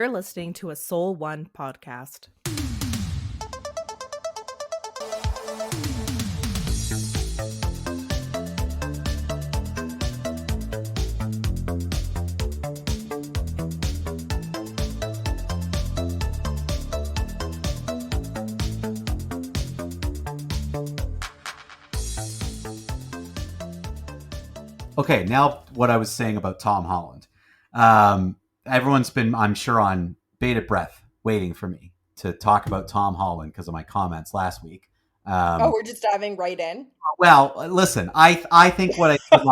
You're listening to a Soul One podcast. Okay, now what I was saying about Tom Holland. Everyone's been, I'm sure, on bated breath waiting for me to talk about Tom Holland because of my comments last week. We're just diving right in. Well, listen, I think what there's a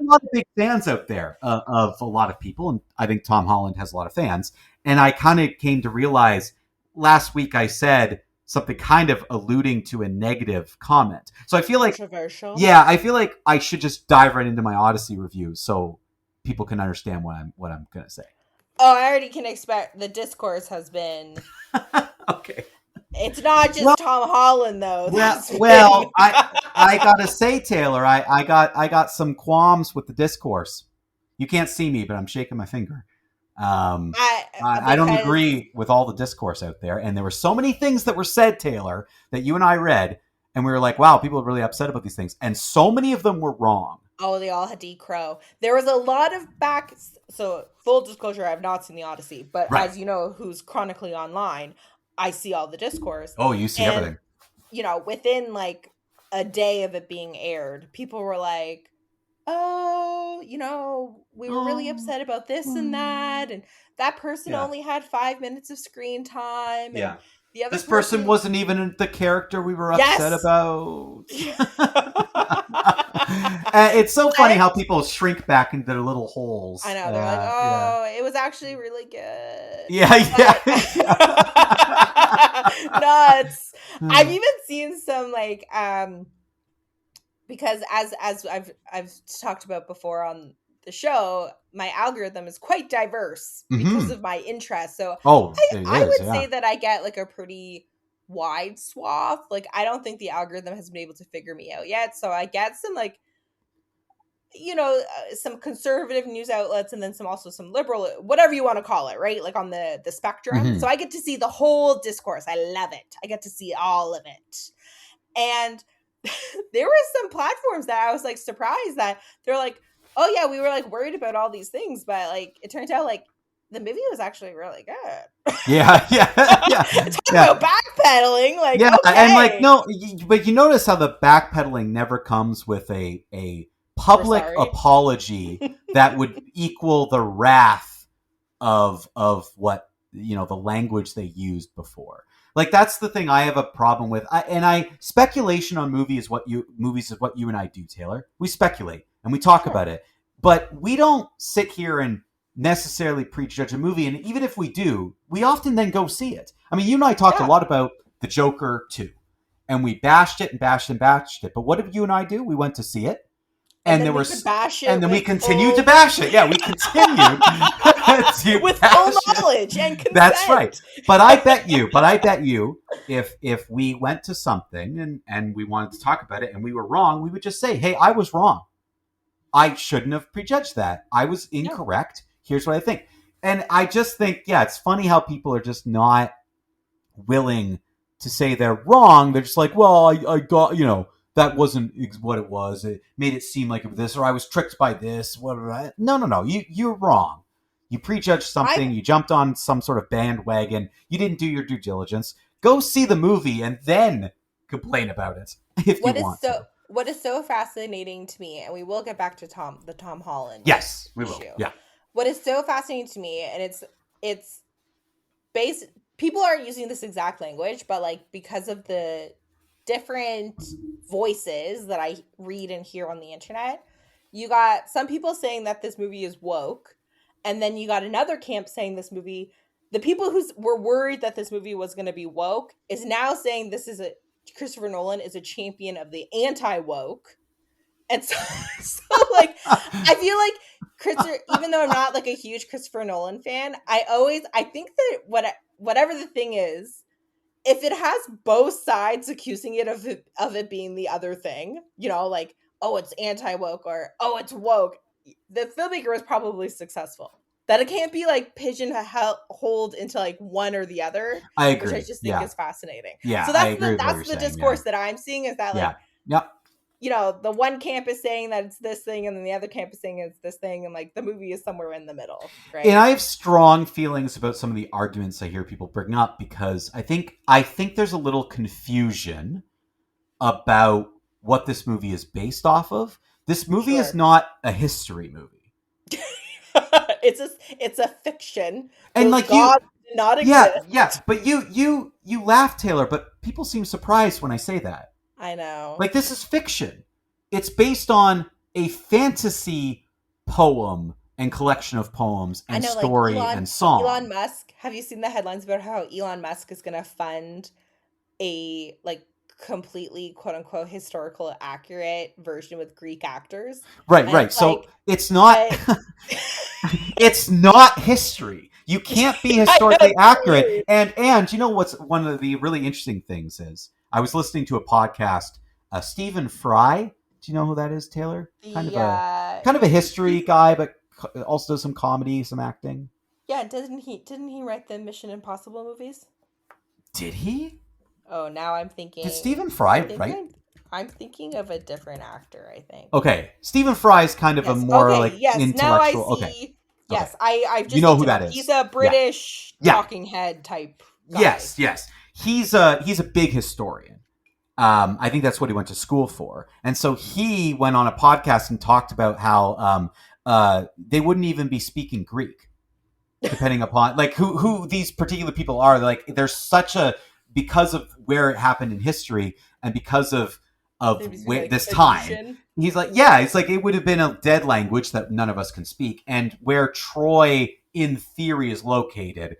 lot of big fans out there of a lot of people, and I think Tom Holland has a lot of fans. And I kind of came to realize last week I said something kind of alluding to a negative comment. So I feel like Controversial. Yeah, I feel like I should just dive right into my Odyssey review so people can understand what I'm gonna say. Oh, I already can expect the discourse has been. Okay. It's not just Tom Holland though. Well, I gotta say, Taylor, I got some qualms with the discourse. You can't see me, but I'm shaking my finger. I don't agree with all the discourse out there, and there were so many things that were said, Taylor, that you and I read, and we were like, wow, people are really upset about these things, and so many of them were wrong. Oh, they all had to crow. There was a lot of so full disclosure, I have not seen the Odyssey, but Right. As you know, who's chronically online, I see all the discourse. Oh, you see everything. You know, within like a day of it being aired, people were like, oh, you know, we were really upset about this and that, and that person only had 5 minutes of screen time. And the other person wasn't even the character we were upset about. It's so funny how people shrink back into their little holes. I know, they're like, it was actually really good. Yeah. Nuts. I've even seen some like because as I've talked about before on the show, my algorithm is quite diverse because of my interests. So I would say that I get like a pretty wide swath. Like I don't think the algorithm has been able to figure me out yet. So I get some like, you know, some conservative news outlets and then some liberal, whatever you want to call it, right? Like on the spectrum. So I get to see the whole discourse. I love it. I get to see all of it. And there were some platforms that I was like surprised that they're like, oh yeah, we were like worried about all these things, but like it turns out like the movie was actually really good. Yeah. Talk about backpedaling, like okay. And like no, but you notice how the backpedaling never comes with a public apology that would equal the wrath of what, you know, the language they used before. Like that's the thing I have a problem with. Speculation on movies is what you and I do, Taylor. We speculate and we talk about it, but we don't sit here and necessarily prejudge a movie. And even if we do, we often then go see it. I mean, you and I talked a lot about The Joker 2, and we bashed it. But what did you and I do? We went to see it. And then we continued to bash it. Yeah, we continued with full knowledge and consent. That's right. But I bet you, if we went to something and we wanted to talk about it and we were wrong, we would just say, "Hey, I was wrong. I shouldn't have prejudged that. I was incorrect. Here's what I think." And I just think, it's funny how people are just not willing to say they're wrong. They're just like, "Well, I got, you know, that wasn't what it was. It made it seem like it was this, or I was tricked by this." Whatever. No. You're wrong. You prejudged something. You jumped on some sort of bandwagon. You didn't do your due diligence. Go see the movie and then complain about it if you want to. What is so fascinating to me, and we will get back to the Tom Holland. Yes, we will. Yeah. What is so fascinating to me, and it's people aren't using this exact language, but like because of the different voices that I read and hear on the internet, you got some people saying that this movie is woke, and then you got another camp saying this movie, the people who were worried that this movie was going to be woke is now saying Christopher Nolan is a champion of the anti-woke. And so like I feel like even though I'm not like a huge Christopher Nolan fan, I think that whatever the thing is, if it has both sides accusing it of it being the other thing, you know, like, oh, it's anti-woke or, oh, it's woke, the filmmaker was probably successful. That it can't be like pigeonholed into like one or the other. I agree. Which I just think is fascinating. Yeah, so I agree with what that's you're the saying, discourse that I'm seeing, is that like, you know, the one camp is saying that it's this thing, and then the other camp is saying it's this thing, and like the movie is somewhere in the middle, right? And I have strong feelings about some of the arguments I hear people bring up, because I think there's a little confusion about what this movie is based off of. This movie is not a history movie. It's a fiction. And those like gods did not exist. Yeah, but you laugh, Taylor, but people seem surprised when I say that. I know. Like, this is fiction. It's based on a fantasy poem and collection of poems and story, like and song. Elon Musk, have you seen the headlines about how Elon Musk is going to fund a like completely quote unquote historical accurate version with Greek actors? Right. So it's not it's not history. You can't be historically accurate. And you know what's one of the really interesting things is, I was listening to a podcast, Stephen Fry. Do you know who that is, Taylor? Kind of a history guy, but also does some comedy, some acting. Yeah, didn't he write the Mission Impossible movies? Did he? Oh, now I'm thinking. Did Stephen Fry write? I'm thinking of a different actor, I think. Okay, Stephen Fry is kind of a more intellectual. Now I see. Okay. Yes, I've just who that is. He's a British talking head type guy. Yes. He's a big historian. I think that's what he went to school for. And so he went on a podcast and talked about how they wouldn't even be speaking Greek, depending upon like who these particular people are. Like, there's such a, because of where it happened in history and because of this time. He's like, it's like it would have been a dead language that none of us can speak. And where Troy, in theory, is located,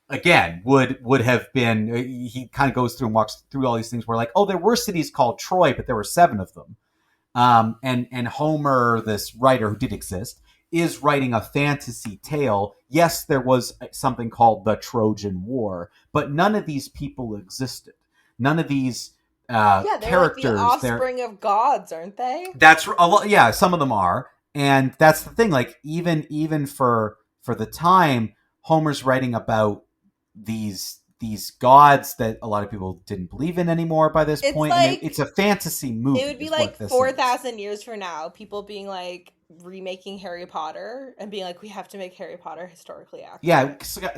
again, would have been, he kind of goes through and walks through all these things where like, oh, there were cities called Troy, but there were 7 of them. And Homer, this writer who did exist, is writing a fantasy tale. Yes, there was something called the Trojan War, but none of these people existed. None of these they're characters, like the offspring of gods, aren't they? That's a lot. Yeah, some of them are, and that's the thing. Like, even for the time, Homer's writing about these gods that a lot of people didn't believe in anymore by this point. Like, and it's a fantasy movie. It would be like 4,000 years from now, people being like remaking Harry Potter and being like, we have to make Harry Potter historically accurate.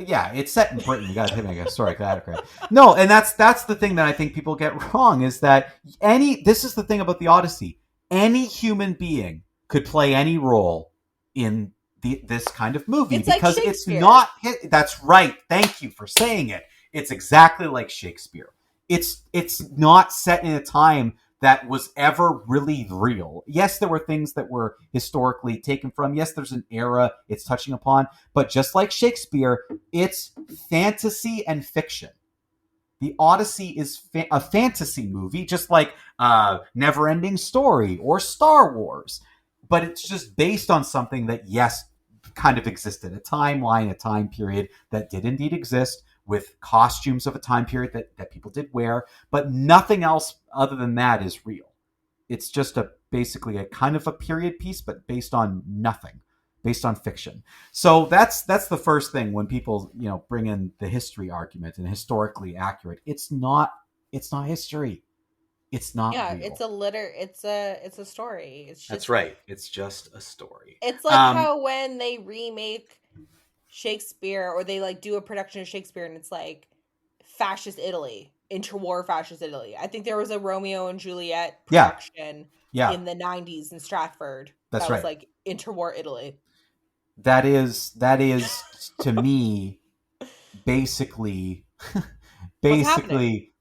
Yeah, it's set in Britain. We got to make it historically accurate. No, and that's the thing that I think people get wrong, is that this is the thing about the Odyssey. Any human being could play any role in this kind of movie, because like it's not. That's right. Thank you for saying it. It's exactly like Shakespeare. It's not set in a time that was ever really real. Yes, there were things that were historically taken from. Yes, there's an era it's touching upon. But just like Shakespeare, it's fantasy and fiction. The Odyssey is a fantasy movie, just like Neverending Story or Star Wars. But it's just based on something that, yes, kind of existed. A timeline, a time period that did indeed exist, with costumes of a time period that people did wear, but nothing else other than that is real. It's just basically a kind of a period piece, but based on nothing, based on fiction. So that's the first thing when people bring in the history argument and historically accurate. It's not history. It's not. Yeah, real. It's a story. It's just, that's right. It's just a story. It's like how when they remake Shakespeare, or they like do a production of Shakespeare and it's like fascist Italy, interwar fascist Italy. I think there was a Romeo and Juliet production in the 90s in Stratford. That was like interwar Italy. That is to me basically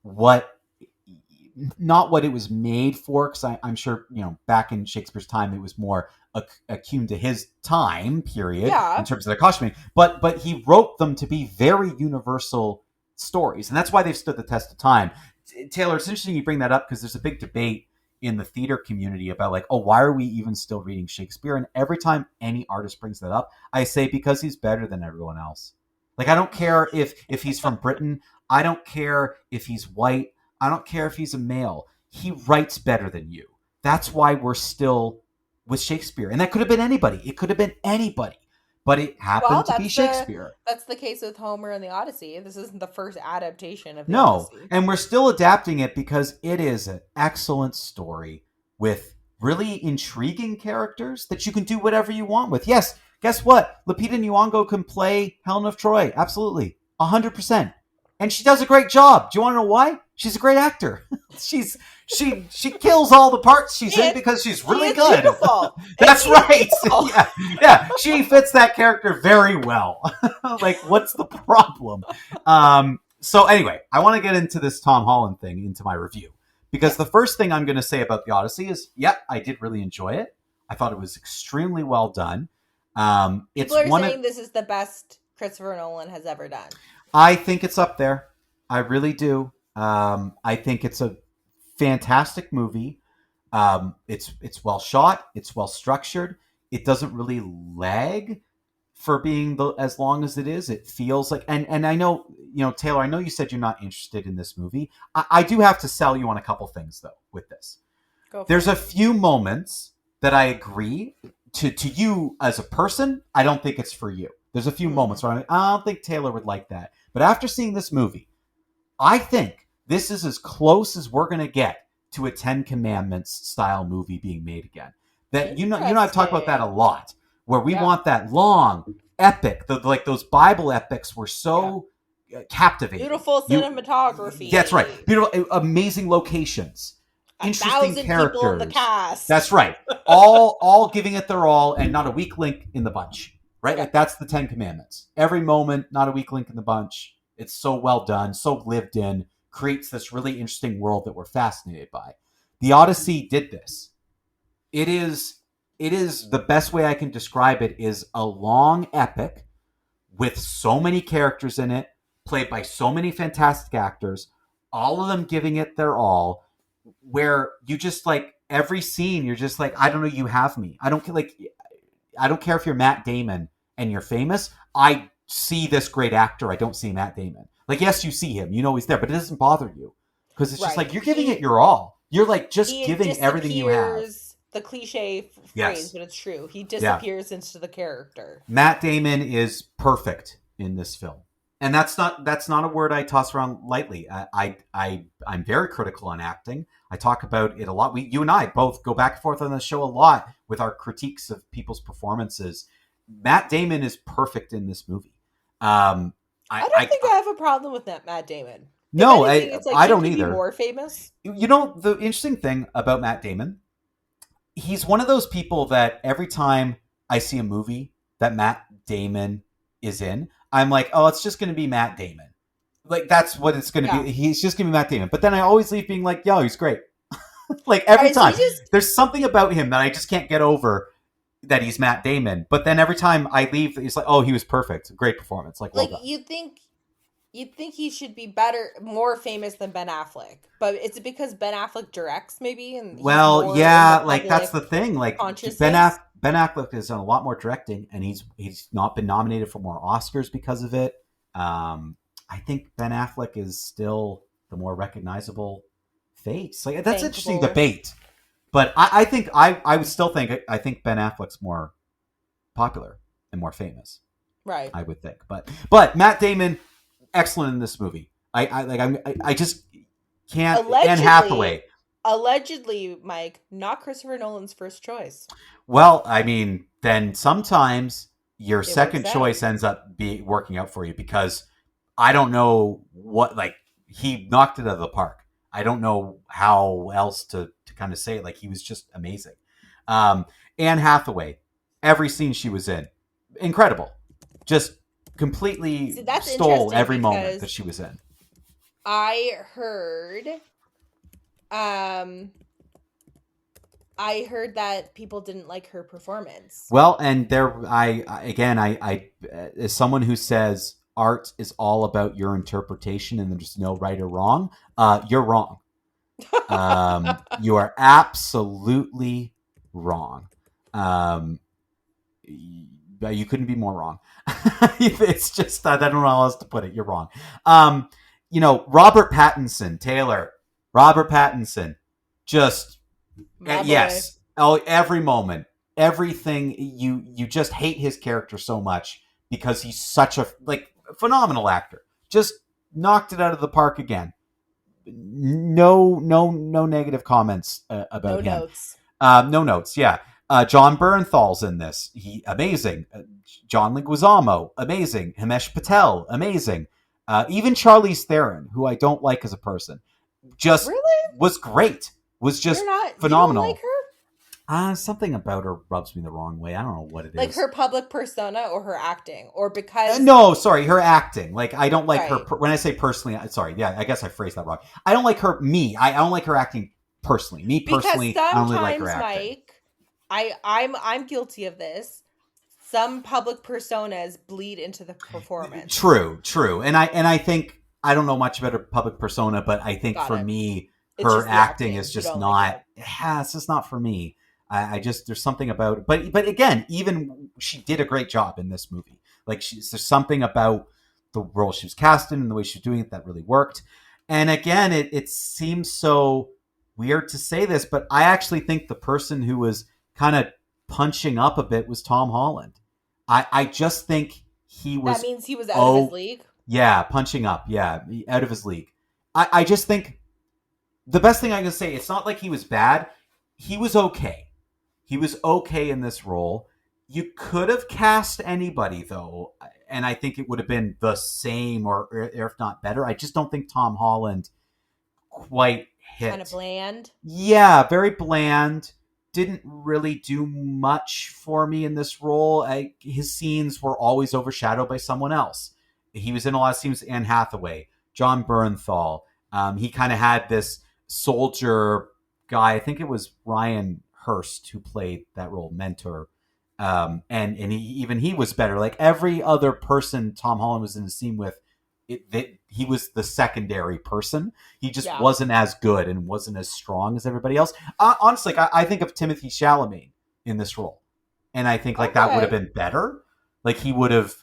what, not what it was made for, because I'm sure back in Shakespeare's time it was more attuned to his time period in terms of their costuming, but he wrote them to be very universal stories, and that's why they've stood the test of time. Taylor, it's interesting you bring that up, because there's a big debate in the theater community about like, oh, why are we even still reading Shakespeare? And every time any artist brings that up, I say, because he's better than everyone else. Like, I don't care if he's from Britain. I don't care if he's white. I don't care if he's a male. He writes better than you. That's why we're still with Shakespeare. And that could have been anybody. It could have been anybody. but it Well, happened to be Shakespeare. that's the case with Homer and the Odyssey. This isn't the first adaptation of the No, Odyssey. and we're still adapting it because it is an excellent story with really intriguing characters that you can do whatever you want with. Yes, guess what? Lupita Nyong'o can play Helen of Troy. Absolutely. 100%. And she does a great job. Do you want to know why? She's a great actor. she kills all the parts she's in because she's really good. That's right. Yeah. She fits that character very well. Like, what's the problem? So anyway, I want to get into this Tom Holland thing, into my review. Because the first thing I'm going to say about the Odyssey is, I did really enjoy it. I thought it was extremely well done. People are saying this is the best Christopher Nolan has ever done. I think it's up there. I really do. I think it's a fantastic movie. It's well shot. It's well structured. It doesn't really lag for being as long as it is. It feels like, and I know, Taylor, I know you said you're not interested in this movie. I do have to sell you on a couple things though with this. There's a few moments that I agree to you as a person. I don't think it's for you. There's a few moments where I don't think Taylor would like that. But after seeing this movie, I think this is as close as we're going to get to a 10 Commandments style movie being made again. That you know I've talked about that a lot, where we want that long epic, like those Bible epics were so captivating. Beautiful cinematography. That's right. Beautiful, amazing locations. Interesting characters. People in the cast. That's right. All giving it their all, and not a weak link in the bunch. Right? Like, that's the 10 Commandments. Every moment, not a weak link in the bunch. It's so well done, so lived in, creates this really interesting world that we're fascinated by. The Odyssey did this. It is the best way I can describe it is a long epic with so many characters in it, played by so many fantastic actors, all of them giving it their all, where you just like every scene, you're just like, I don't know, you have me. I don't care if you're Matt Damon and you're famous. I see this great actor. I don't see Matt Damon. Like, yes, you see him. You know he's there, but it doesn't bother you. Because it's just like, you're giving it your all. You're like just giving everything you have. The cliche phrase, but it's true. He disappears into the character. Matt Damon is perfect in this film. And that's not a word I toss around lightly. I'm very critical on acting. I talk about it a lot. You and I both go back and forth on the show a lot with our critiques of people's performances. Matt Damon is perfect in this movie. I don't think I have a problem with that Matt Damon. No, I don't either. More famous. You know, the interesting thing about Matt Damon, he's one of those people that every time I see a movie that Matt Damon is in, I'm like, oh, it's just going to be Matt Damon. Like, that's what it's going to be. He's just going to be Matt Damon. But then I always leave being like, yo, he's great. Like, every time. There's something about him that I just can't get over, that he's Matt Damon. But then every time I leave, it's like, oh, he was perfect. Great performance. Like, well done. You'd think he should be more famous than Ben Affleck. But it's because Ben Affleck directs, maybe? And that's the thing. Like, Ben Affleck has done a lot more directing, and he's not been nominated for more Oscars because of it. I think Ben Affleck is still the more recognizable face. Like, that's interesting debate. But I think I would still think I think Ben Affleck's more popular and more famous. Right. I would think. But Matt Damon, excellent in this movie. I just can't. Anne Hathaway. Allegedly, Mike, not Christopher Nolan's first choice. Well, I mean, then sometimes your second choice ends up working out for you, because I don't know what, like, he knocked it out of the park. I don't know how else to kind of say it. Like, he was just amazing. Anne Hathaway, every scene she was in, incredible. Just completely stole every moment that she was in. I heard that people didn't like her performance. Well, and I as someone who says art is all about your interpretation and there's no right or wrong, you're wrong. You are absolutely wrong. You couldn't be more wrong. It's just, I don't know how else to put it. You're wrong. Robert Pattinson, Taylor, Robert Pattinson, just yes. Oh, every moment. everything. You just hate his character so much because he's such a phenomenal actor. Just knocked it out of the park again. No negative comments about No him. notes. No notes. Yeah. John Bernthal's in this. He amazing. John Leguizamo, amazing. Himesh Patel, amazing. Even Charlize Theron, who I don't like as a person, just Really? was great. Was just You don't phenomenal. like her? Something about her rubs me the wrong way. I don't know what it Like is. her public persona or her acting, or because no, sorry, her acting. Like I don't like Right. her when I say personally. Sorry, yeah, I guess I phrased that wrong. I don't like her. I don't like her acting personally. Me personally, because I don't really like sometimes, her acting. Mike, I'm guilty of this. Some public personas bleed into the performance. True, and I think I don't know much about her public persona, but I think Got for it. me, It's her just the acting acting. is You just don't not. like it. Yeah, it's just not for me. I just there's something about it. But again, even she did a great job in this movie. Like there's something about the role she was cast in and the way she was doing it that really worked. And again, it seems so weird to say this, but I actually think the person who was kind of punching up a bit was Tom Holland. I just think he was. That means he was out of his league. Yeah, punching up. Yeah, out of his league. I just think the best thing I can say, it's not like he was bad. He was okay. He was okay in this role. You could have cast anybody, though, and I think it would have been the same or if not better. I just don't think Tom Holland quite hit. Kind of bland. Yeah, very bland. Didn't really do much for me in this role. His scenes were always overshadowed by someone else. He was in a lot of scenes with Anne Hathaway, John Bernthal. He kind of had this soldier guy. I think it was Ryan Hurst who played that role, mentor. And he was better. Like every other person Tom Holland was in a scene with, he was the secondary person. He just wasn't as good and wasn't as strong as everybody else. Honestly, I think of Timothée Chalamet in this role, and I think that would have been better. Like he would have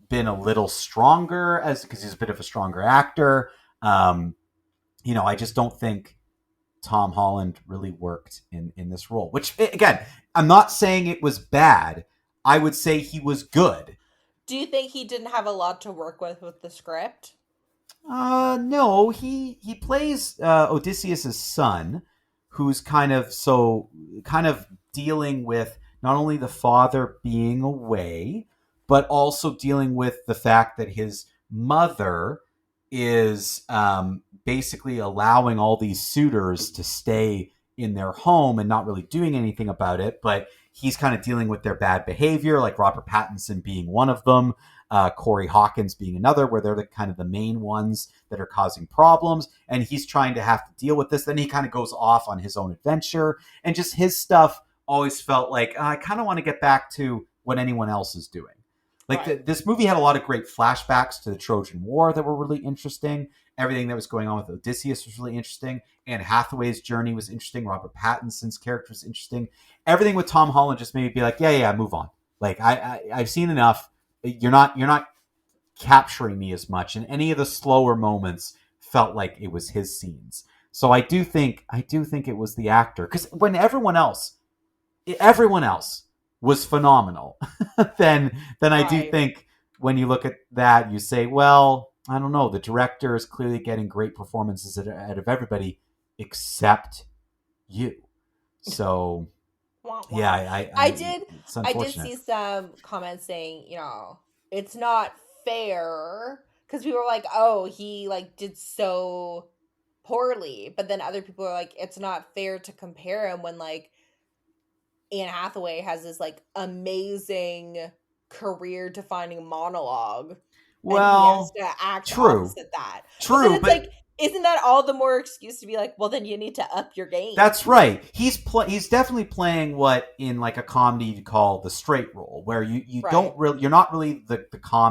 been a little stronger because he's a bit of a stronger actor. I just don't think Tom Holland really worked in this role. Which again, I'm not saying it was bad. I would say he was good. Do you think he didn't have a lot to work with the script? No, he plays Odysseus's son, who's kind of dealing with not only the father being away, but also dealing with the fact that his mother is basically allowing all these suitors to stay in their home and not really doing anything about it. But he's kind of dealing with their bad behavior, like Robert Pattinson being one of them, Corey Hawkins being another, where they're the main ones that are causing problems. And he's trying to have to deal with this. Then he kind of goes off on his own adventure. And just his stuff always felt like, I kind of want to get back to what anyone else is doing. Like this movie had a lot of great flashbacks to the Trojan War that were really interesting. Everything that was going on with Odysseus was really interesting. Anne Hathaway's journey was interesting. Robert Pattinson's character was interesting. Everything with Tom Holland just made me be like, yeah, move on. Like I've seen enough. You're not capturing me as much. And any of the slower moments felt like it was his scenes. So I do think it was the actor, because when everyone else was phenomenal, then I do think when you look at that, you say, well, I don't know. The director is clearly getting great performances out of everybody except you. So, yeah, I did unfortunate. see some comments saying, it's not fair, because people were like, oh, he did so poorly, but then other people are like, it's not fair to compare him when Anne Hathaway has this amazing career defining monologue. Well, and he has to act true. opposite that. True, but isn't that all the more excuse to be like, well, then you need to up your game? That's right. He's definitely playing what in a comedy you'd call the straight role, where you don't really, you're not really the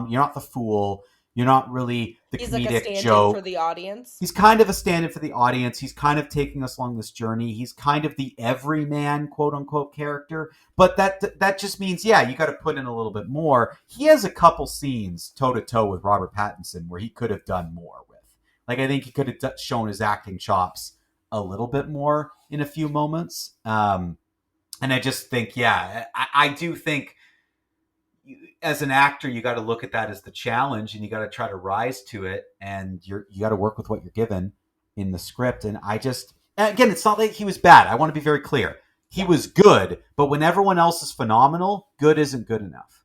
you're not the fool. You're not really the He's comedic like a stand-in joke for the audience. He's kind of a stand-in for the audience. He's kind of taking us along this journey. He's kind of the everyman, quote unquote, character. But that just means, you got to put in a little bit more. He has a couple scenes toe to toe with Robert Pattinson where he could have done more with. I think he could have shown his acting chops a little bit more in a few moments. And I just think, I do think as an actor, you got to look at that as the challenge, and you got to try to rise to it, and you got to work with what you're given in the script. And I just, and again, it's not like he was bad. I want to be very clear. He was good, but when everyone else is phenomenal, good isn't good enough.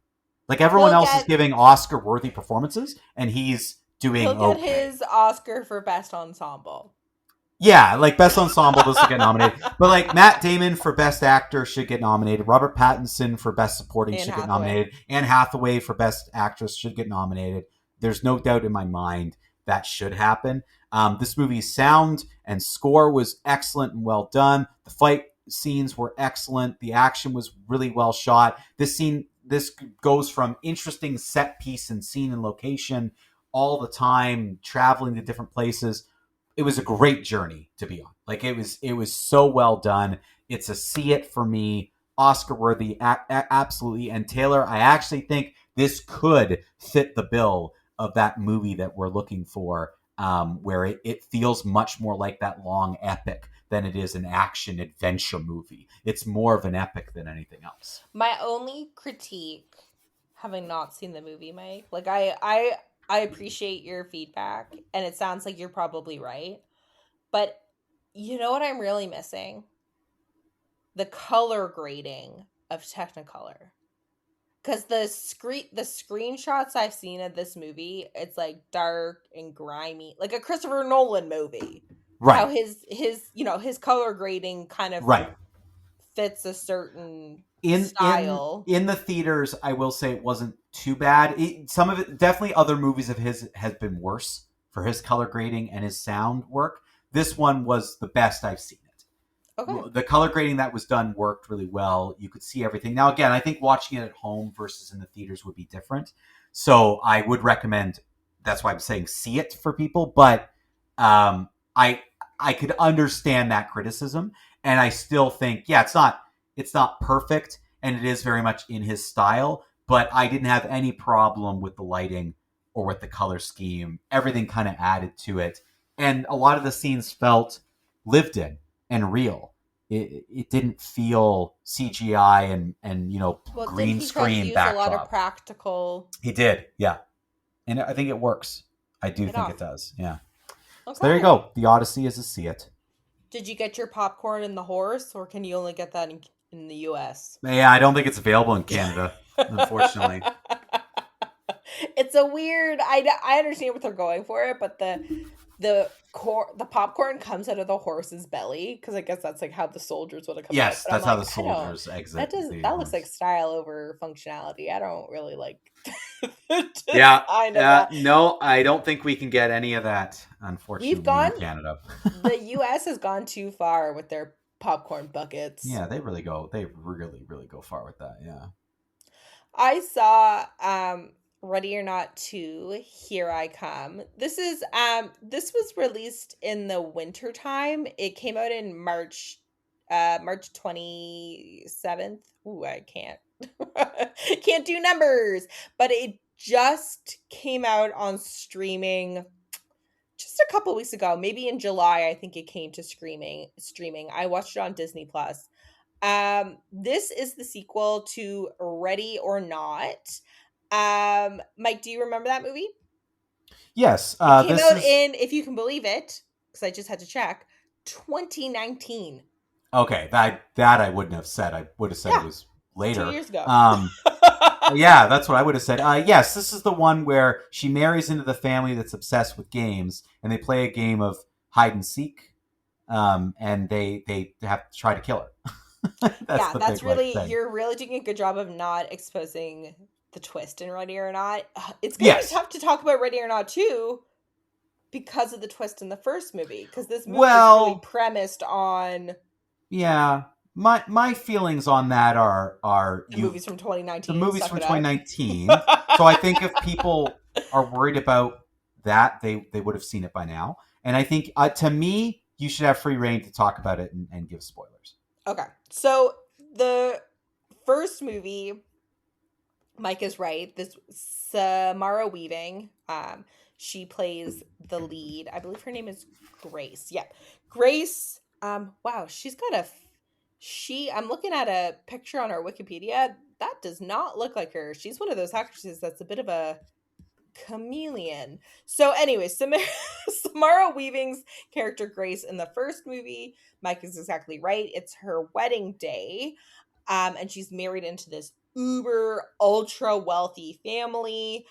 Like everyone else is giving Oscar-worthy performances, and he's doing okay. He'll get his Oscar for best ensemble. Yeah, like best ensemble doesn't get nominated, but like Matt Damon for best actor should get nominated. Robert Pattinson for best supporting should get nominated. Anne Hathaway for best actress should get nominated. There's no doubt in my mind that should happen. This movie's sound and score was excellent and well done. The fight scenes were excellent. The action was really well shot. This goes from interesting set piece and scene and location all the time, traveling to different places. It was a great journey to be on. Like it was so well done. It's a see it for me, Oscar worthy, absolutely. And Taylor, I actually think this could fit the bill of that movie that we're looking for, where it feels much more like that long epic than it is an action adventure movie. It's more of an epic than anything else. My only critique, having not seen the movie, Mike, like I appreciate your feedback, and it sounds like you're probably right. But you know what I'm really missing? The color grading of Technicolor. Because the screenshots I've seen of this movie, it's like dark and grimy, like a Christopher Nolan movie. Right. How his color grading kind of fits a certain style. In the theaters, I will say it wasn't too bad. Some of it, definitely other movies of his has been worse for his color grading and his sound work. This one was the best I've seen it. Okay. The color grading that was done worked really well. You could see everything. Now, again, I think watching it at home versus in the theaters would be different. So I would recommend, that's why I'm saying see it for people. But I could understand that criticism. And I still think, it's not perfect. And it is very much in his style. But I didn't have any problem with the lighting or with the color scheme. Everything kind of added to it. And a lot of the scenes felt lived in and real. It didn't feel CGI and green screen backdrop. A lot of practical. He did, yeah, and I think it works. I do think it does, yeah. Okay. So there you go. The Odyssey is a see it. Did you get your popcorn in the horse, or can you only get that in the U.S.? Yeah, I don't think it's available in Canada, unfortunately. It's a weird. I understand what they're going for it, but the popcorn comes out of the horse's belly, because I guess that's like how the soldiers would have come out. Yes, that's how the soldiers exit. That looks like style over functionality. I don't really like. No, I don't think we can get any of that. Unfortunately, in Canada. The U.S. has gone too far with their popcorn buckets. Yeah, they really go. They really, really go far with that. Yeah. I saw Ready or Not 2, Here I Come. This was released in the winter time. It came out in March 27th. Ooh, I can't do numbers. But it just came out on streaming just a couple weeks ago. Maybe in July, I think it came to streaming. I watched it on Disney Plus. This is the sequel to Ready or Not. Mike, do you remember that movie? Yes. It came out in, if you can believe it, because I just had to check, 2019. Okay, that I wouldn't have said. I would have said it was later. 2 years ago. Yeah, that's what I would have said. Yes, this is the one where she marries into the family that's obsessed with games, and they play a game of hide and seek, and they have to try to kill her. That's really, you're really doing a good job of not exposing the twist in Ready or Not. It's going to be tough to talk about Ready or Not 2 because of the twist in the first movie, because this movie is really premised on... Yeah. My feelings on that are the movies from 2019. The movies from 2019. So I think if people are worried about that, they would have seen it by now. And I think, to me, you should have free reign to talk about it and give spoilers. Okay. So the first movie, Mike is right. This Samara Weaving, she plays the lead. I believe her name is Grace. Yep. Grace, wow, she's got I'm looking at a picture on our Wikipedia. That does not look like her. She's one of those actresses that's a bit of a chameleon. So anyway, Samara Weaving's character Grace in the first movie, Mike is exactly right. It's her wedding day. And she's married into this uber ultra wealthy family.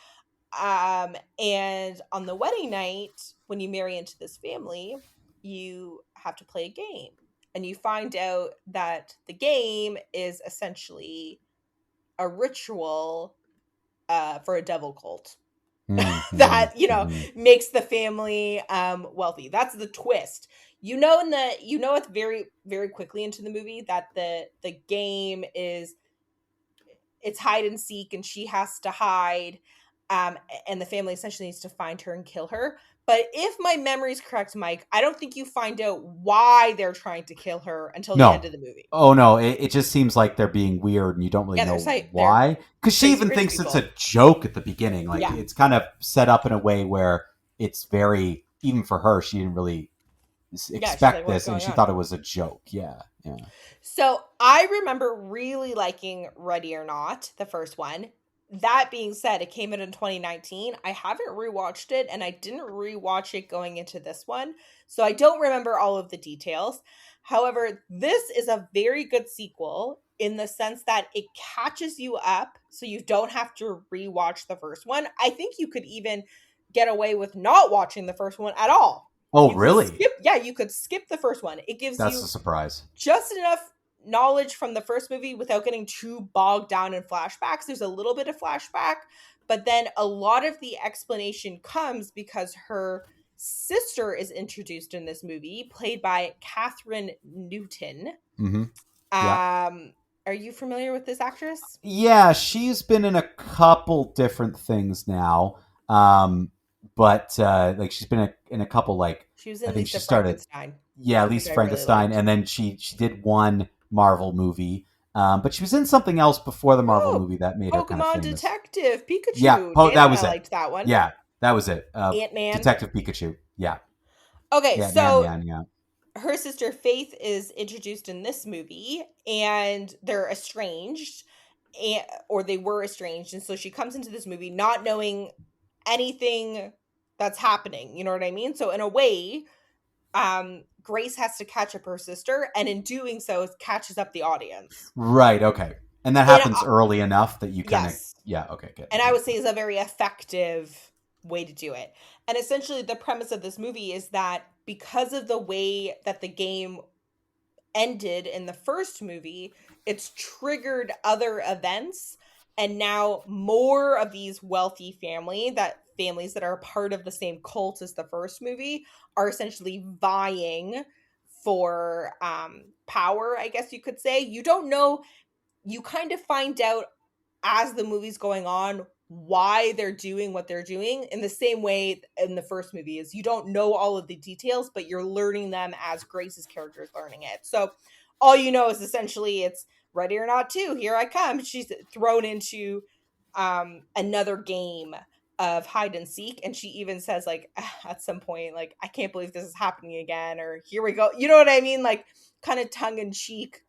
And on the wedding night, when you marry into this family, you have to play a game. And you find out that the game is essentially a ritual for a devil cult that makes the family wealthy. That's the twist. It's very very quickly into the movie that the game is, it's hide and seek, and she has to hide, and the family essentially needs to find her and kill her. But if my memory is correct, Mike, I don't think you find out why they're trying to kill her until the end of the movie. Oh no, it just seems like they're being weird and you don't really know why. Because she even thinks it's a joke at the beginning. Like it's kind of set up in a way where it's very, even for her, she didn't really expect this and she thought it was a joke. Yeah. So I remember really liking Ready or Not, the first one. That being said, it came out in 2019. I haven't rewatched it, and I didn't rewatch it going into this one, so I don't remember all of the details. However, this is a very good sequel in the sense that it catches you up, so you don't have to rewatch the first one. I think you could even get away with not watching the first one at all. Oh, really? You could skip the first one. It gives That's a surprise. Just enough knowledge from the first movie without getting too bogged down in flashbacks. There's a little bit of flashback, but then a lot of the explanation comes because her sister is introduced in this movie, played by Catherine Newton. Mm-hmm. Yeah. Are you familiar with this actress? Yeah, she's been in a couple different things now. But like she's been in a couple, like she was in Lisa Frankenstein. Yeah, Lisa Frankenstein, and then she did one Marvel movie. But she was in something else before the Marvel movie that made her kind of famous. Pokemon Detective Pikachu. Yeah, that was it. I liked that one. Yeah, that was it. Ant-Man. Detective Pikachu. Yeah. Okay, so her sister Faith is introduced in this movie, and they're estranged, or they were estranged, and so she comes into this movie not knowing anything that's happening. You know what I mean? So in a way, Grace has to catch up her sister, and in doing so, it catches up the audience. Right. Okay. And that happens early enough that you kind of, okay, good. And I would say is a very effective way to do it. And essentially, the premise of this movie is that because of the way that the game ended in the first movie, it's triggered other events, and now more of these wealthy families that are a part of the same cult as the first movie are essentially vying for power, I guess you could say. You don't know, you kind of find out as the movie's going on why they're doing what they're doing, in the same way in the first movie is you don't know all of the details, but you're learning them as Grace's character is learning it. So all you know is essentially it's Ready or Not 2, here I come. She's thrown into another game of hide and seek, and she even says, like, at some point, like, I can't believe this is happening again, or here we go, you know what I mean, like, kind of tongue-in-cheek,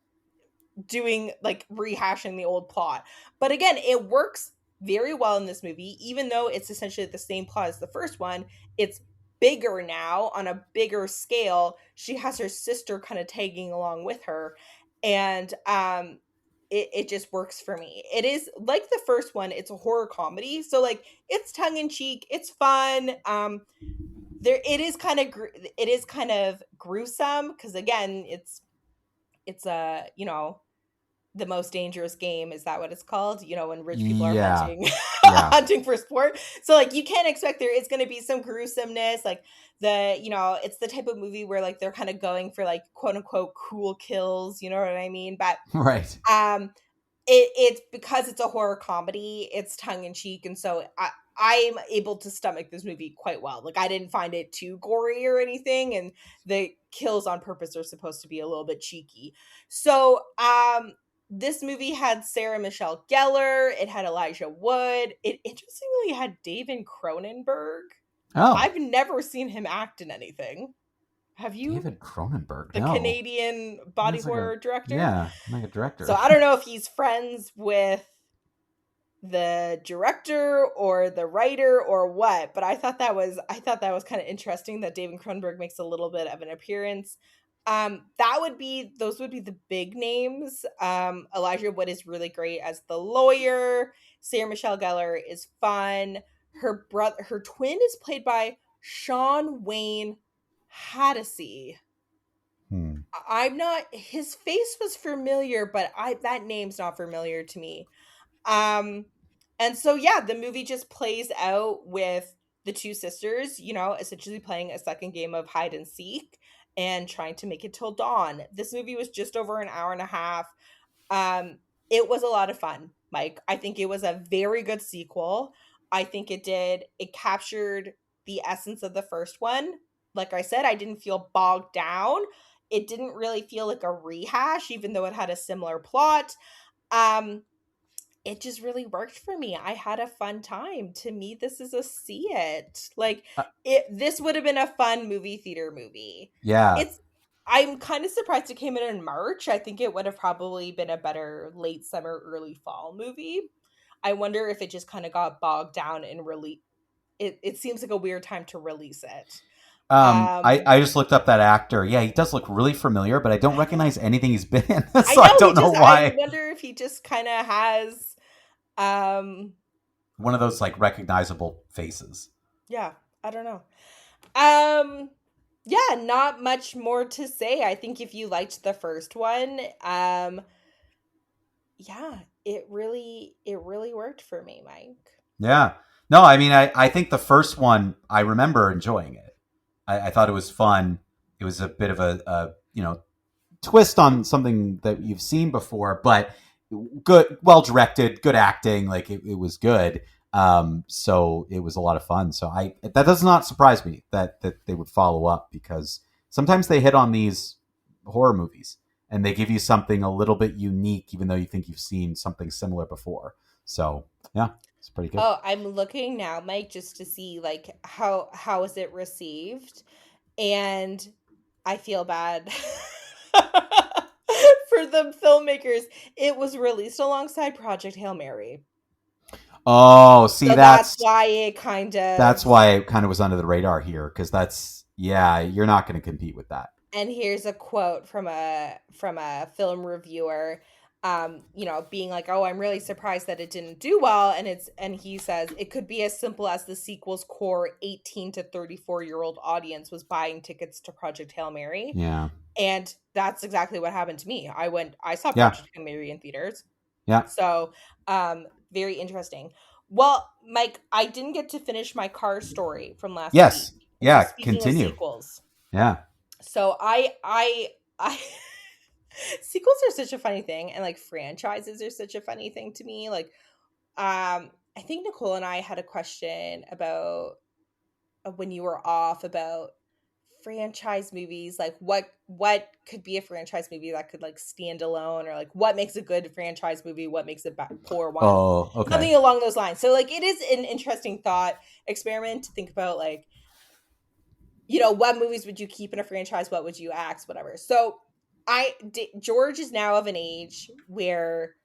doing, like, rehashing the old plot. But again, it works very well in this movie, even though it's essentially the same plot as the first one. It's bigger now, on a bigger scale. She has her sister kind of tagging along with her, and it just works for me. It is like the first one, it's a horror comedy, so like it's tongue-in-cheek, it's fun. It is kind of gruesome, because again, it's the most dangerous game, is that what it's called, when rich people are hunting hunting for sport. So like you can't expect there is going to be some gruesomeness, like it's the type of movie where like they're kind of going for like quote unquote cool kills, you know what I mean? But right, it's because it's a horror comedy, it's tongue-in-cheek, and so I'm able to stomach this movie quite well. Like, I didn't find it too gory or anything, and the kills on purpose are supposed to be a little bit cheeky. So this movie had Sarah Michelle Gellar, it had Elijah Wood, it interestingly had David Cronenberg. I've never seen him act in anything. Have you? David Cronenberg? The No. Canadian body That's like horror director. yeah, like a So director. I don't know if he's friends with the director or the writer or what, but I thought that was kind of interesting that David Cronenberg makes a little bit of an appearance. Those would be the big names. Elijah Wood is really great as the lawyer. Sarah Michelle Gellar is fun. Her twin is played by Sean Wayne Odyssey. Hmm. I'm not, his face was familiar, but that name's not familiar to me. Um, and so yeah, the movie just plays out with the two sisters, essentially playing a second game of hide and seek and trying to make it till dawn. This movie was just over an hour and a half. Um, it was a lot of fun, Mike. I think it was a very good sequel. I think it captured the essence of the first one. Like I said, I didn't feel bogged down. It didn't really feel like a rehash, even though it had a similar plot. Um, it just really worked for me. I had a fun time. To me, this is a see it. Like Uh, this would have been a fun movie theater movie. yeah. It's I'm kind of surprised it came in March. I think it would have probably been a better late summer, early fall movie. I wonder if it just kind of got bogged down in release. It seems like a weird time to release it. I just looked up that actor. Yeah, he does look really familiar, but I don't I know. recognize anything he's been in, I so I know don't know I why. wonder if he just kind of has um One of those like recognizable faces. yeah, I don't know. Um yeah, not much more to say. I think if you liked the first one, yeah, it really worked for me, Mike. Yeah. No, I mean, I think the first one, I remember enjoying it. I thought it was fun. It was a bit of a twist on something that you've seen before, but good, well directed, good acting. Like it was good. So it was a lot of fun. So that does not surprise me that they would follow up, because sometimes they hit on these horror movies and they give you something a little bit unique, even though you think you've seen something similar before. So yeah, it's pretty good. Oh, I'm looking now, Mike, just to see like how is it received, and I feel bad for the filmmakers. It was released alongside Project Hail Mary. Oh, see, So that's why it kind that's of, why it kind of was under the radar here, because yeah, you're not going to compete with that. and here's a quote from a film reviewer, being like, "Oh, I'm really surprised that it didn't do well." And he says it could be as simple as the sequel's core 18 to 34-year-old audience was buying tickets to Project Hail Mary. Yeah, And that's exactly what happened to me. I saw yeah, Project Hail Mary in theaters. yeah. So, very interesting. Well, Mike, I didn't get to finish my car story from last week. Yes, And so yeah. speaking of Continue. sequels, Yeah. so I sequels are such a funny thing, and like franchises are such a funny thing to me. Like, I think Nicole and I had a question about when you were off about franchise movies, like what could be a franchise movie that could like stand alone, or like what makes a good franchise movie, what makes a poor one, Oh, okay. something along those lines. So like it is an interesting thought experiment to think about, like, what movies would you keep in a franchise, what would you axe, whatever. So George is now of an age where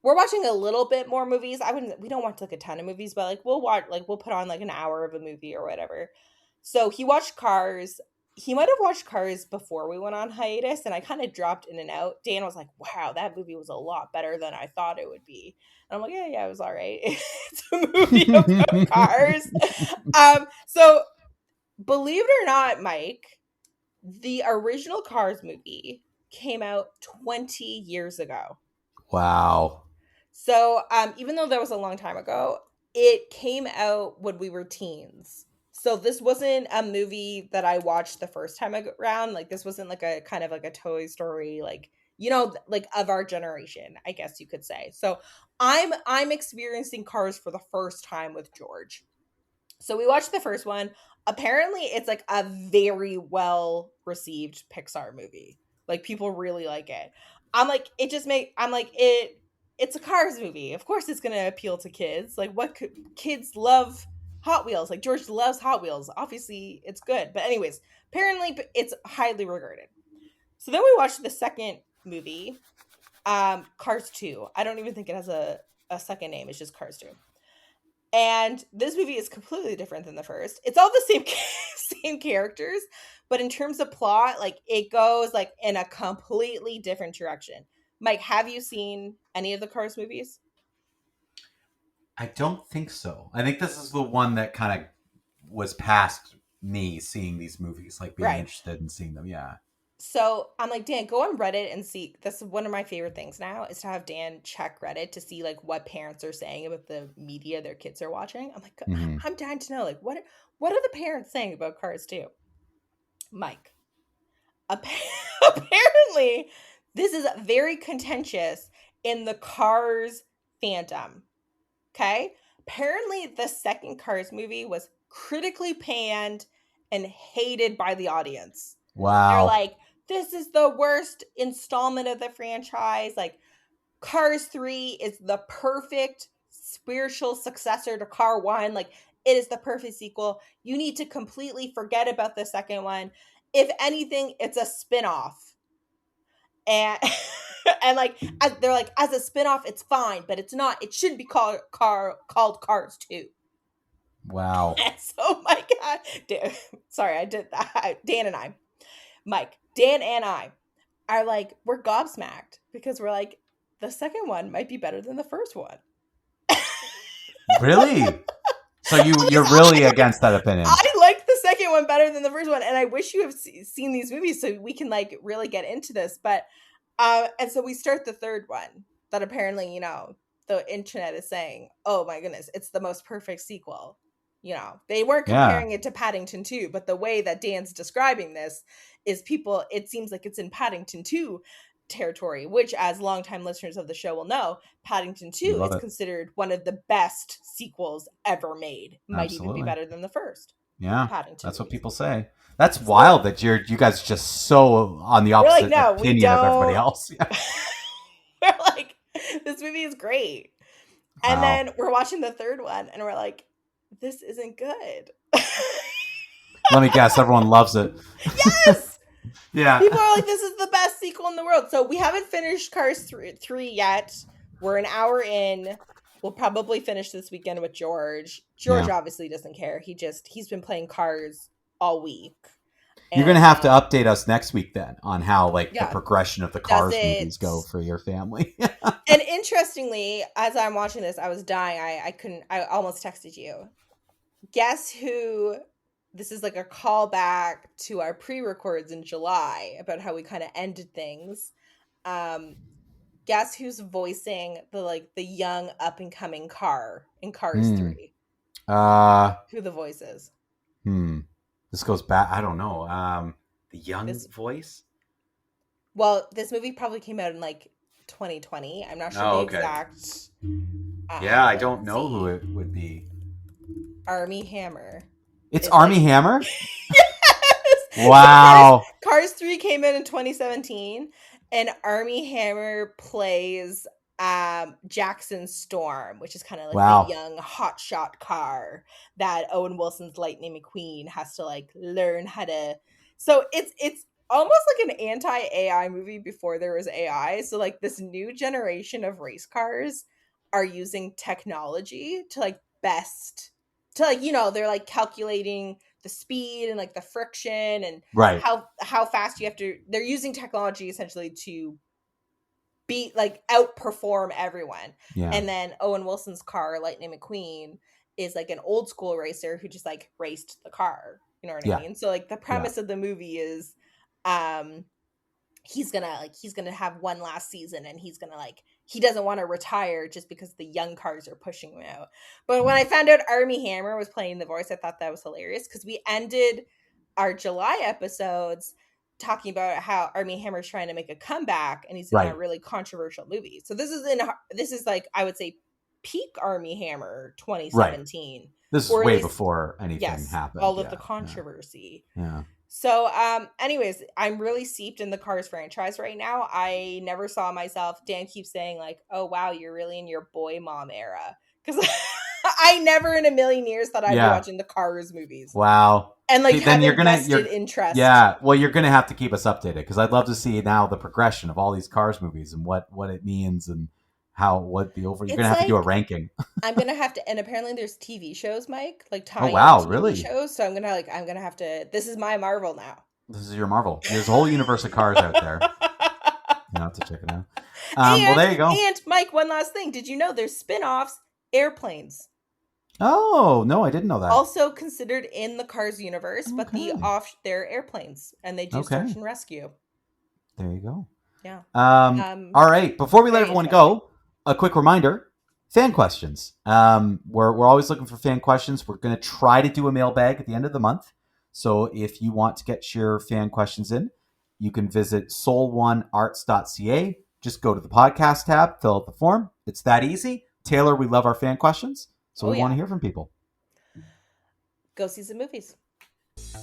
we're watching a little bit more movies. We don't watch like a ton of movies, but like we'll put on like an hour of a movie or whatever. So he watched Cars. He might have watched Cars before we went on hiatus, and I kind of dropped in and out. Dan was like, "Wow, that movie was a lot better than I thought it would be." And I'm like, "Yeah, yeah, it was all right." It's a movie about cars. So believe it or not, Mike, the original Cars movie came out 20 years ago. Wow. So, even though that was a long time ago, it came out when we were teens. So this wasn't a movie that I watched the first time around. Like this wasn't like a kind of like a Toy Story, like, like of our generation, I guess you could say. So I'm experiencing Cars for the first time with George. So we watched the first one. Apparently, it's like a very well received Pixar movie. Like people really like it. I'm like it's a Cars movie. Of course it's going to appeal to kids. Like kids love Hot Wheels. Like, George loves Hot Wheels. Obviously, it's good. But anyways, apparently it's highly regarded. So then we watched the second movie, Cars 2. I don't even think it has a second name. It's just Cars 2. And this movie is completely different than the first. It's all the same same characters, but in terms of plot, like, it goes like in a completely different direction. Mike, have you seen any of the Cars movies? I don't think so. I think this is the one that kind of was past me seeing these movies, like being Right. interested in seeing them. Yeah. So I'm like, Dan, go on Reddit and see. That's one of my favorite things now, is to have Dan check Reddit to see like what parents are saying about the media their kids are watching. I'm like, Mm-hmm. I'm dying to know, like, what are the parents saying about Cars 2? Mike, apparently this is very contentious in the Cars fandom. Okay? Apparently the second Cars movie was critically panned and hated by the audience. They're Wow. like, this is the worst installment of the franchise. Like, Cars 3 is the perfect spiritual successor to Car 1. Like, it is the perfect sequel. You need to completely forget about the second one. If anything, it's a spin-off. And and like, they're like, as a spin-off, it's fine, but it's not. It shouldn't be called Cars 2. Wow. So my God, sorry, I did that. Dan and I are like, we're gobsmacked because we're like, the second one might be better than the first one. Really? So you're really against that opinion? I like the second one better than the first one, and I wish you have seen these movies so we can like really get into this. But and so we start the third one that apparently, you know, the internet is saying, oh my goodness, it's the most perfect sequel. You know, they weren't comparing it to Paddington 2, but the way that Dan's describing this is it seems like it's in Paddington 2 territory, which, as longtime listeners of the show will know, Paddington 2 is considered one of the best sequels ever made. Might even be better than the first. Yeah, Paddington that's movies. what people say. That's wild that you guys are just so on the opposite opinion of everybody else. Yeah. We're like, this movie is great. Wow. And then we're watching the third one and we're like, this isn't good. Let me guess, everyone loves it. Yes! Yeah. People are like, this is the best sequel in the world. So we haven't finished Cars 3 yet. We're an hour in. We'll probably finish this weekend with George. George obviously doesn't care. He's been playing Cars all week. You're going to have to update us next week then on how the progression of the Cars movies go for your family. And interestingly, as I'm watching this, I was dying. I almost texted you. Guess who? This is like a callback to our pre-records in July about how we kind of ended things. Guess who's voicing the young up and coming car in Cars 3? Who the voice is? This goes back. I don't know. The young voice. Well, this movie probably came out in like 2020. I'm not sure the exact. Yeah, I don't know who it would be. Armie Hammer. It's Armie Hammer? Yes! Wow. So Cars 3 came in 2017, and Armie Hammer plays Jackson Storm, which is kind of like the young hotshot car that Owen Wilson's Lightning McQueen has to like learn how to. So it's almost like an anti-AI movie before there was AI. So like this new generation of race cars are using technology to like they're like calculating the speed and like the friction and how fast you have to. They're using technology essentially to beat, like, outperform everyone. Yeah. And then Owen Wilson's car, Lightning McQueen, is like an old school racer who just like raced the car. You know what I mean? So like the premise of the movie is he's gonna have one last season and he doesn't want to retire just because the young cars are pushing him out. But when I found out Armie Hammer was playing the voice, I thought that was hilarious because we ended our July episodes talking about how Armie Hammer's trying to make a comeback and he's in a really controversial movie. So this is like, I would say, peak Armie Hammer 2017. Right. This is way before anything happened. All of the controversy. Yeah. So anyways, I'm really seeped in the Cars franchise right now. I never saw myself. Dan keeps saying like, oh wow, you're really in your boy mom era. Because I never in a million years thought I'd be Yeah. watching the Cars movies. Wow. And like See, then have you're gonna- invested you're- interest. Yeah, well, you're going to have to keep us updated because I'd love to see now the progression of all these Cars movies and what it means and what the over. You're going to have to do a ranking. I'm gonna have to, and apparently there's TV shows, Mike, like tie-in TV really? shows. So I'm gonna have to. This is my Marvel now. This is your Marvel. There's a whole universe of Cars out there. You have to check it out. Well, there you go. And Mike, one last thing. Did you know there's spin-offs, airplanes? Oh, no, I didn't know that. Also considered in the Cars universe, but they're airplanes, and they do search and rescue. There you go. Yeah. All right. Before we let everyone go, a quick reminder: fan questions. We're always looking for fan questions. We're going to try to do a mailbag at the end of the month. So if you want to get your fan questions in, you can visit soul1arts.ca. Just go to the podcast tab, fill out the form. It's that easy. Taylor, we love our fan questions. So we want to hear from people. Go see some movies.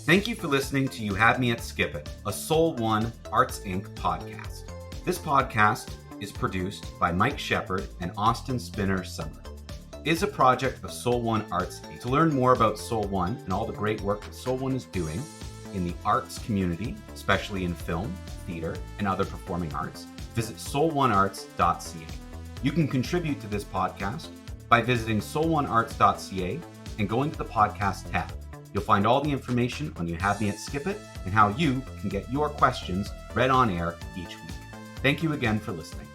Thank you for listening to You Had Me at Skip It, a Soul One Arts Inc. podcast. This podcast is produced by Mike Shepard and Austin Spinner Summer. It is a project of Soul One Arts Inc. To learn more about Soul One and all the great work that Soul One is doing in the arts community, especially in film, theater, and other performing arts, visit soul1arts.ca. You can contribute to this podcast by visiting soul1arts.ca and going to the podcast tab. You'll find all the information on You Had Me at Skip It and how you can get your questions read on air each week. Thank you again for listening.